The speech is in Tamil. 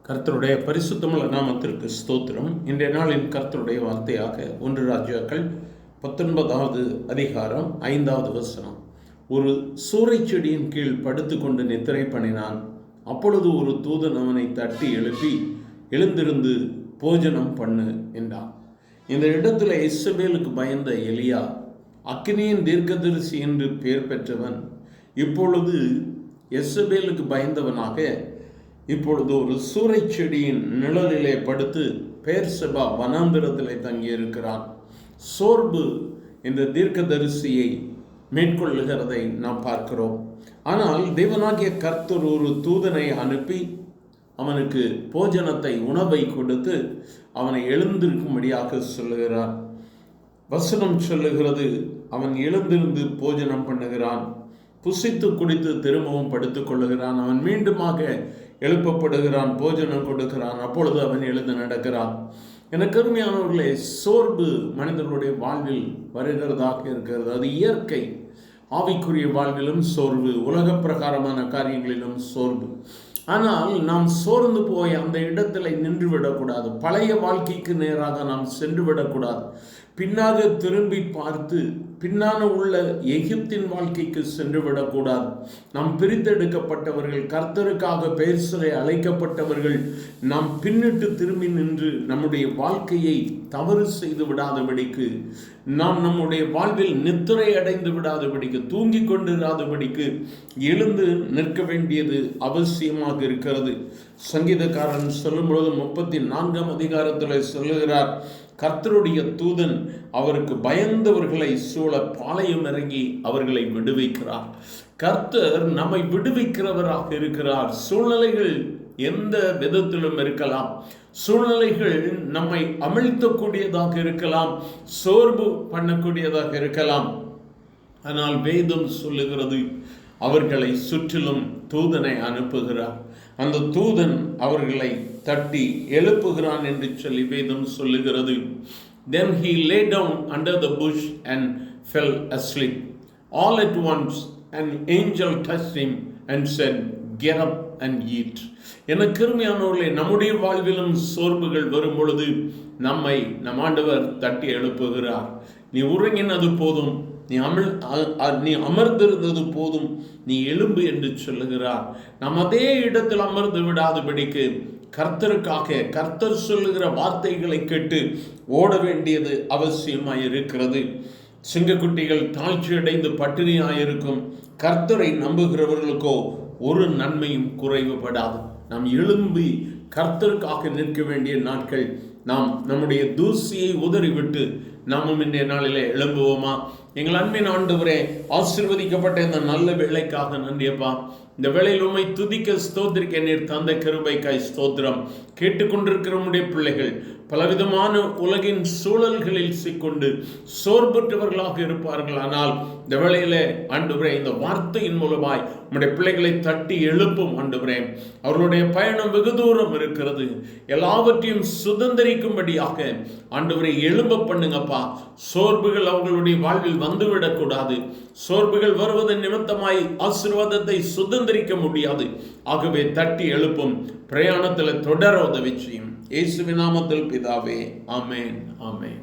கர்த்தருடைய பரிசுத்தமுள்ள நாமத்திற்கு ஸ்தோத்திரம். இன்றைய நாளின் கர்த்தருடைய வார்த்தையாக 1 ராஜாக்கள் 19வது அதிகாரம் 5வது வசனம். ஒரு சூறைச் செடியின் கீழ் படுத்துக்கொண்டு நித்திரை பண்ணினான். அப்பொழுது ஒரு தூதன் அவனை தட்டி எழுப்பி, எழுந்திருந்து போஜனம் பண்ணு என்றான். இந்த இடத்துல இஸ்ரவேலுக்கு பயந்த எலியா, அக்கினியின் தீர்க்கதரிசி என்று பெயர் பெற்றவன், இப்பொழுது இஸ்ரவேலுக்கு பயந்தவனாக இப்பொழுது ஒரு சூறைச் செடியின் நிழலிலே படுத்து பெயர்செபா வனாந்திரத்திலே தங்கியிருக்கிறான். சோர்வு இந்த தீர்க்கதரிசியை மேற்கொள்ளுகிறதை நாம் பார்க்கிறோம். ஆனால் தேவனாகிய கர்த்தர் ஒரு தூதனை அனுப்பி அவனுக்கு போஜனத்தை, உணவை கொடுத்து அவனை எழுந்திருக்கும்படியாக சொல்லுகிறார். வசனம் சொல்லுகிறது, அவன் எழுந்திருந்து போஜனம் பண்ணுகிறான், புசித்து குடித்து திரும்பவும் படுத்துக் கொள்ளுகிறான். அவன் மீண்டுமாக எழுப்பப்படுகிறான், போஜனம் கொடுக்கிறான். அப்பொழுது அவன் எழுந்து நடக்கிறான். எனக்கு அருமையானவர்களே, சோர்வு மனிதர்களுடைய வாழ்வில் வருகிறதாக இருக்கிறது. அது இயற்கை. ஆவிக்குரிய வாழ்விலும் சோர்வு, உலக பிரகாரமான காரியங்களிலும் சோர்வு. ஆனால் நாம் சோர்ந்து போய் அந்த இடத்துல நின்று விடக்கூடாது. பழைய வாழ்க்கைக்கு நேராக நாம் சென்று விடக்கூடாது. பின்னாக திரும்பி பார்த்து பின்னான உள்ள எகிப்தின் வாழ்க்கைக்கு சென்று விடக்கூடாது. நாம் பிரித்தெடுக்கப்பட்டவர்கள், கர்த்தருக்காக பெயர் சொல்லி அழைக்கப்பட்டவர்கள். நாம் பின்னிட்டு திரும்பி நின்று நம்முடைய வாழ்க்கையை தவறு செய்து விடாதபடிக்கு, நாம் நம்முடைய வாழ்வில் நித்திரை அடைந்து விடாதபடிக்கு, தூங்கி கொண்டிராதபடிக்கு எழுந்து நிற்க வேண்டியது அவசியமாக இருக்கிறது. சங்கீதக்காரன் சொல்லும் பொழுது 34ஆம் அதிகாரத்தில் சொல்லுகிறார், கர்த்தருடைய தூதன் அவருக்கு பயந்தவர்களை சூழ பாளையம் இறங்கி அவர்களை விடுவிக்கிறார். கர்த்தர் நம்மை விடுவிக்கிறவராக இருக்கிறார். சூழ்நிலைகள் எந்த விதத்திலும் இருக்கலாம். சூழ்நிலைகள் நம்மை அமிழ்த்தக்கூடியதாக இருக்கலாம், சோர்வு பண்ணக்கூடியதாக இருக்கலாம். ஆனால் வேதம் சொல்லுகிறது, அவர்களை சுற்றிலும் தூதனை அனுப்புகிறார். அந்த தூதன் அவர்களை தட்டி எழுப்புகிறான் என்று சொல்லி வேதம் சொல்லுகிறது. Then he lay down under the bush and fell asleep. All at once an angel touched him and said, get up and eat. எனக்கு அருமையானவர்களே, நம்முடைய வாழ்விலும் சோர்வுகள் வரும் பொழுது நம்மை நம் ஆண்டவர் தட்டி எழுப்புகிறார். நீ உறங்கினது போதும், நீ அமர்ந்திருந்தது போதும், நீ எழும்பு என்று சொல்லுகிறார். நாம் அதே இடத்தில் அமர்ந்து விடாதபடிக்கு கர்த்தருக்காக, கர்த்தர் சொல்லுகிற வார்த்தைகளை கேட்டு ஓட வேண்டியது அவசியமாய் இருக்கிறது. சிங்கக்குட்டிகள் தாழ்ச்சி அடைந்து பட்டினியாயிருக்கும். கர்த்தரை நம்புகிறவர்களுக்கோ ஒரு நன்மையும் குறைவுபடாது. நாம் எழும்பி கர்த்தருக்காக நிற்க வேண்டிய நாட்கள். நாம் நம்முடைய தூசியை உதறிவிட்டு நாமும் இன்றைய நாளிலே எழும்புவோமா? எங்கள் அன்பின் ஆண்டவரே, ஆசீர்வதிக்கப்பட்ட இந்த நல்ல வேளைக்காக நன்றியப்பா. இந்த வேளையில் உம்மை துதிக்க ஸ்தோத்திரிக்க நீர் தந்த கிருபைக்காய் ஸ்தோத்திரம். கேட்டுக்கொண்டிருக்கிற உம்முடைய பிள்ளைகள் பலவிதமான உலகின் சூழல்களில் சிக்கொண்டு சோர்பற்றவர்களாக இருப்பார்கள். ஆனால் இந்த வேளையிலே ஆண்டவரே, இந்த வார்த்தையின் மூலமாய் உம்முடைய பிள்ளைகளை தட்டி எழுப்பும் ஆண்டவரே. அவர்களுடைய பயணம் வெகு தூரம் இருக்கிறது. எல்லாவற்றையும் சுதந்திரிக்கும்படியாக ஆண்டவரை எழும்ப பண்ணுங்கப்பா. சோர்வுகள் அவர்களுடைய வாழ்வில் வந்துவிடக்கூடாது. சோர்வுகள் வருவதன் நிமித்தமாய் ஆசீர்வாதத்தை சுதந்திரிக்க முடியாது. ஆகவே தட்டி எழுப்பும், பிரயாணத்தில் தொடர உதவி செய்யும். இயேசுவின் நாமத்தில் பிதாவே, ஆமென், ஆமென்.